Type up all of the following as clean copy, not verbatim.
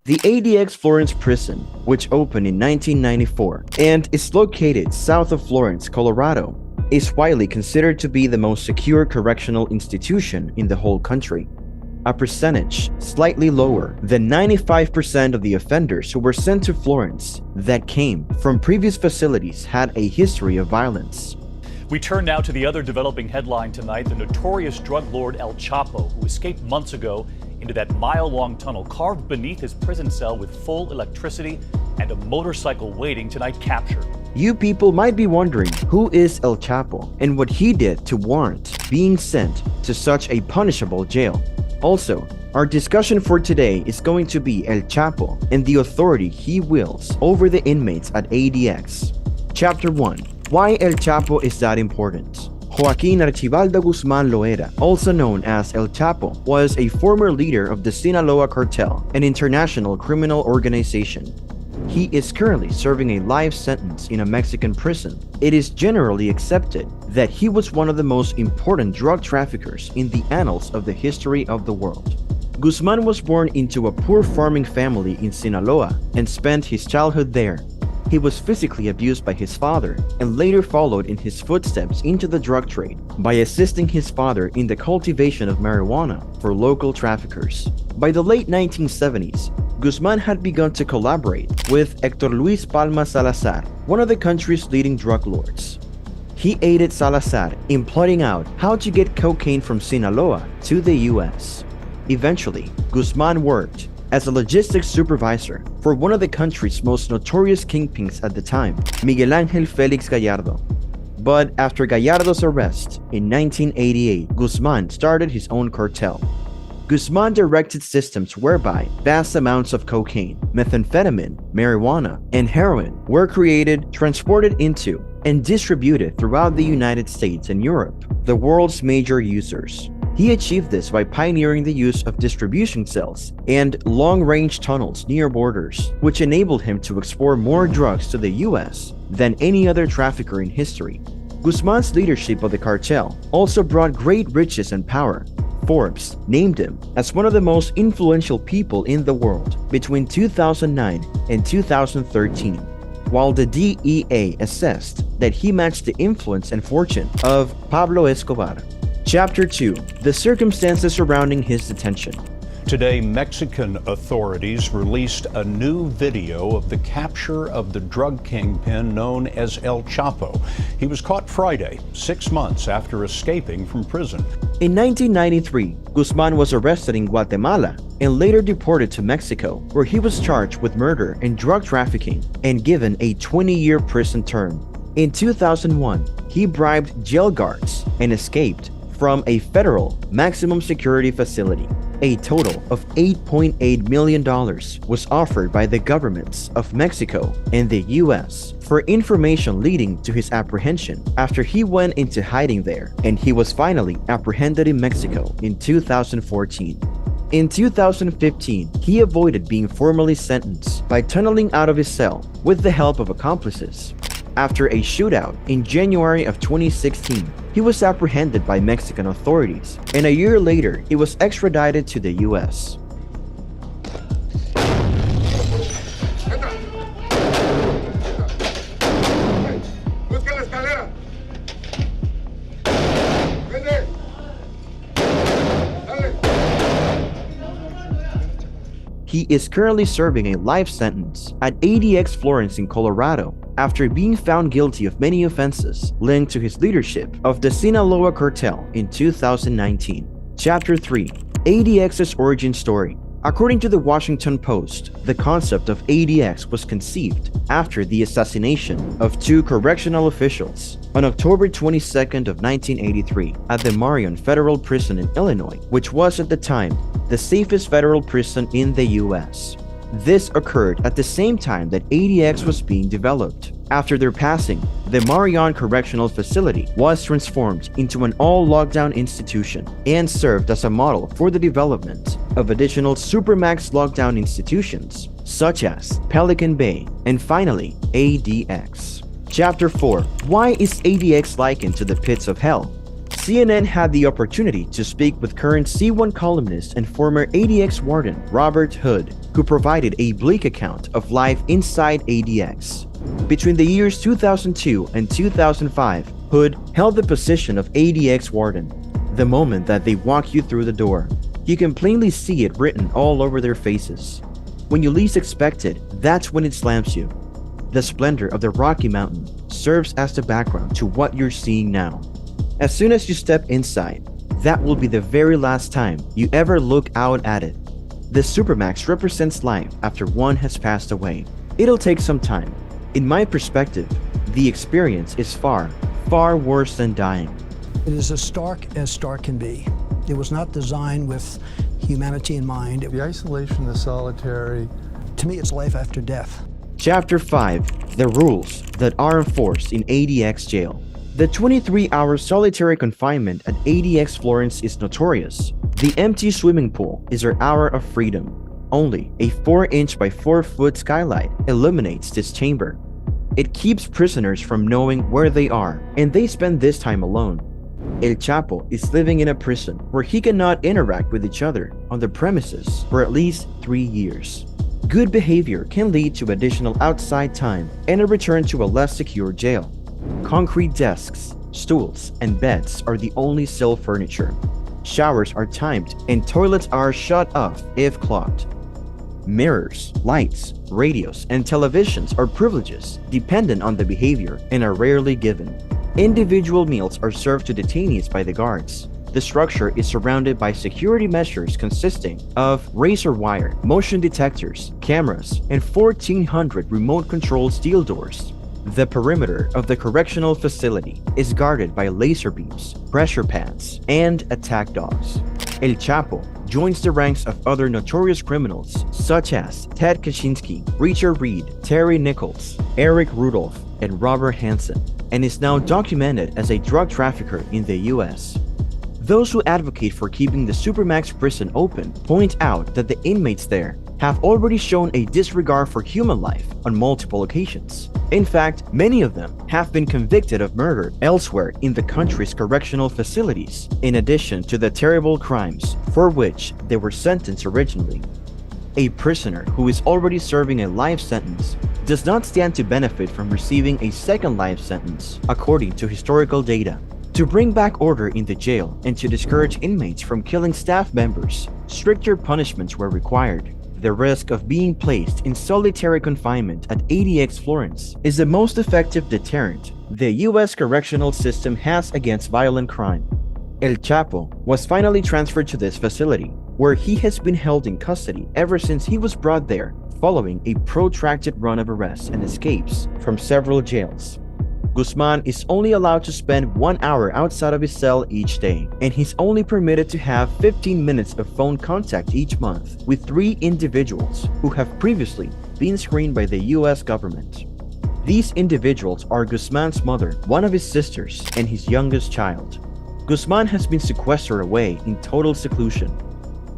The ADX Florence prison, which opened in 1994 and is located south of Florence, Colorado, is widely considered to be the most secure correctional institution in the whole country. A percentage slightly lower than 95% of the offenders who were sent to Florence that came from previous facilities had a history of violence. We turn now to the other developing headline tonight, the notorious drug lord El Chapo, who escaped months ago into that mile-long tunnel carved beneath his prison cell with full electricity and a motorcycle waiting tonight captured. You people might be wondering who is El Chapo and what he did to warrant being sent to such a punishable jail. Also, our discussion for today is going to be El Chapo and the authority he wields over the inmates at ADX. Chapter 1. Why El Chapo is that important? Joaquin Archibaldo Guzman Loera, also known as El Chapo, was a former leader of the Sinaloa Cartel, an international criminal organization. He is currently serving a life sentence in a Mexican prison. It is generally accepted that he was one of the most important drug traffickers in the annals of the history of the world. Guzman was born into a poor farming family in Sinaloa and spent his childhood there. He was physically abused by his father and later followed in his footsteps into the drug trade by assisting his father in the cultivation of marijuana for local traffickers. By the late 1970s, Guzman had begun to collaborate with Héctor Luis Palma Salazar, one of the country's leading drug lords. He aided Salazar in plotting out how to get cocaine from Sinaloa to the US. Eventually, Guzman worked as a logistics supervisor for one of the country's most notorious kingpins at the time, Miguel Ángel Félix Gallardo. But after Gallardo's arrest in 1988, Guzman started his own cartel. Guzman directed systems whereby vast amounts of cocaine, methamphetamine, marijuana, and heroin were created, transported into, and distributed throughout the United States and Europe, the world's major users. He achieved this by pioneering the use of distribution cells and long-range tunnels near borders, which enabled him to export more drugs to the US than any other trafficker in history. Guzman's leadership of the cartel also brought great riches and power. Forbes named him as one of the most influential people in the world between 2009 and 2013, while the DEA assessed that he matched the influence and fortune of Pablo Escobar. Chapter 2. The circumstances surrounding his detention. Today, Mexican authorities released a new video of the capture of the drug kingpin known as El Chapo. He was caught Friday, 6 months after escaping from prison. In 1993, Guzman was arrested in Guatemala and later deported to Mexico, where he was charged with murder and drug trafficking and given a 20-year prison term. In 2001, he bribed jail guards and escaped from a federal maximum security facility. A total of $8.8 million was offered by the governments of Mexico and the US for information leading to his apprehension after he went into hiding there, and he was finally apprehended in Mexico in 2014. In 2015, he avoided being formally sentenced by tunneling out of his cell with the help of accomplices. After a shootout in January of 2016, he was apprehended by Mexican authorities, and a year later, he was extradited to the US. He is currently serving a life sentence at ADX Florence in Colorado after being found guilty of many offenses linked to his leadership of the Sinaloa Cartel in 2019. Chapter 3. ADX's origin story. According to the Washington Post, the concept of ADX was conceived after the assassination of two correctional officials on October 22nd of 1983 at the Marion Federal Prison in Illinois, which was at the time the safest federal prison in the US. This occurred at the same time that ADX was being developed. After their passing, the Marion Correctional Facility was transformed into an all-lockdown institution and served as a model for the development of additional Supermax lockdown institutions, such as Pelican Bay, and finally, ADX. Chapter 4. Why is ADX likened to the pits of hell? CNN had the opportunity to speak with current C1 columnist and former ADX warden Robert Hood, who provided a bleak account of life inside ADX. Between the years 2002 and 2005, Hood held the position of ADX warden. The moment that they walk you through the door, you can plainly see it written all over their faces. When you least expect it, that's when it slams you. The splendor of the Rocky Mountain serves as the background to what you're seeing now. As soon as you step inside, that will be the very last time you ever look out at it. The Supermax represents life after one has passed away. It'll take some time. In my perspective, the experience is far, far worse than dying. It is as stark can be. It was not designed with humanity in mind. The isolation, the solitary. To me, it's life after death. Chapter 5: The Rules That Are Enforced in ADX Jail. The 23-hour solitary confinement at ADX Florence is notorious. The empty swimming pool is our hour of freedom. Only a 4-inch by 4-foot skylight illuminates this chamber. It keeps prisoners from knowing where they are, and they spend this time alone. El Chapo is living in a prison where he cannot interact with each other on the premises for at least 3 years. Good behavior can lead to additional outside time and a return to a less secure jail. Concrete desks, stools, and beds are the only cell furniture. Showers are timed and toilets are shut off if clogged. Mirrors, lights, radios, and televisions are privileges dependent on the behavior and are rarely given. Individual meals are served to detainees by the guards. The structure is surrounded by security measures consisting of razor wire, motion detectors, cameras, and 1,400 remote-controlled steel doors. The perimeter of the correctional facility is guarded by laser beams, pressure pads, and attack dogs. El Chapo joins the ranks of other notorious criminals such as Ted Kaczynski, Richard Reed, Terry Nichols, Eric Rudolph, and Robert Hansen, and is now documented as a drug trafficker in the US. Those who advocate for keeping the Supermax prison open point out that the inmates there have already shown a disregard for human life on multiple occasions. In fact, many of them have been convicted of murder elsewhere in the country's correctional facilities, in addition to the terrible crimes for which they were sentenced originally. A prisoner who is already serving a life sentence does not stand to benefit from receiving a second life sentence, according to historical data. To bring back order in the jail and to discourage inmates from killing staff members, stricter punishments were required. The risk of being placed in solitary confinement at ADX Florence is the most effective deterrent the US correctional system has against violent crime. El Chapo was finally transferred to this facility, where he has been held in custody ever since he was brought there following a protracted run of arrests and escapes from several jails. Guzman is only allowed to spend 1 hour outside of his cell each day, and he's only permitted to have 15 minutes of phone contact each month with 3 individuals who have previously been screened by the US government. These individuals are Guzman's mother, one of his sisters, and his youngest child. Guzman has been sequestered away in total seclusion.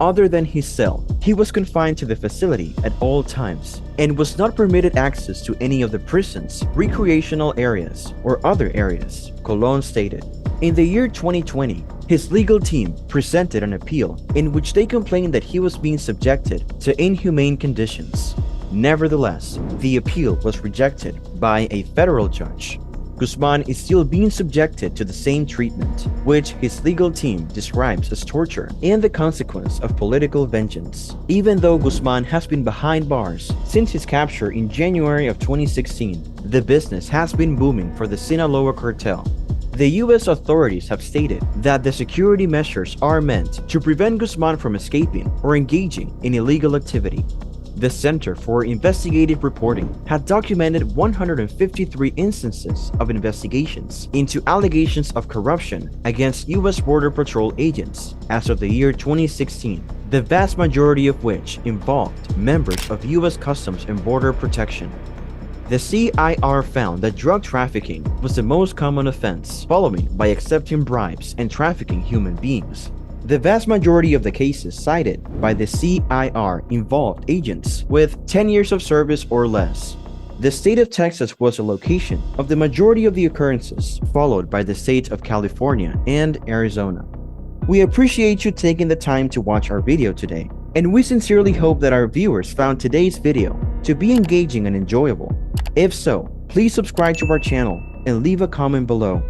Other than his cell, he was confined to the facility at all times and was not permitted access to any of the prison's recreational areas or other areas, Colon stated. In the year 2020, his legal team presented an appeal in which they complained that he was being subjected to inhumane conditions. Nevertheless, the appeal was rejected by a federal judge. Guzman is still being subjected to the same treatment, which his legal team describes as torture and the consequence of political vengeance. Even though Guzman has been behind bars since his capture in January of 2016, the business has been booming for the Sinaloa cartel. The US authorities have stated that the security measures are meant to prevent Guzman from escaping or engaging in illegal activity. The Center for Investigative Reporting had documented 153 instances of investigations into allegations of corruption against US Border Patrol agents as of the year 2016, the vast majority of which involved members of US Customs and Border Protection. The CIR found that drug trafficking was the most common offense, following by accepting bribes and trafficking human beings. The vast majority of the cases cited by the CIR involved agents with 10 years of service or less. The state of Texas was a location of the majority of the occurrences, followed by the states of California and Arizona. We appreciate you taking the time to watch our video today, and we sincerely hope that our viewers found today's video to be engaging and enjoyable. If so, please subscribe to our channel and leave a comment below.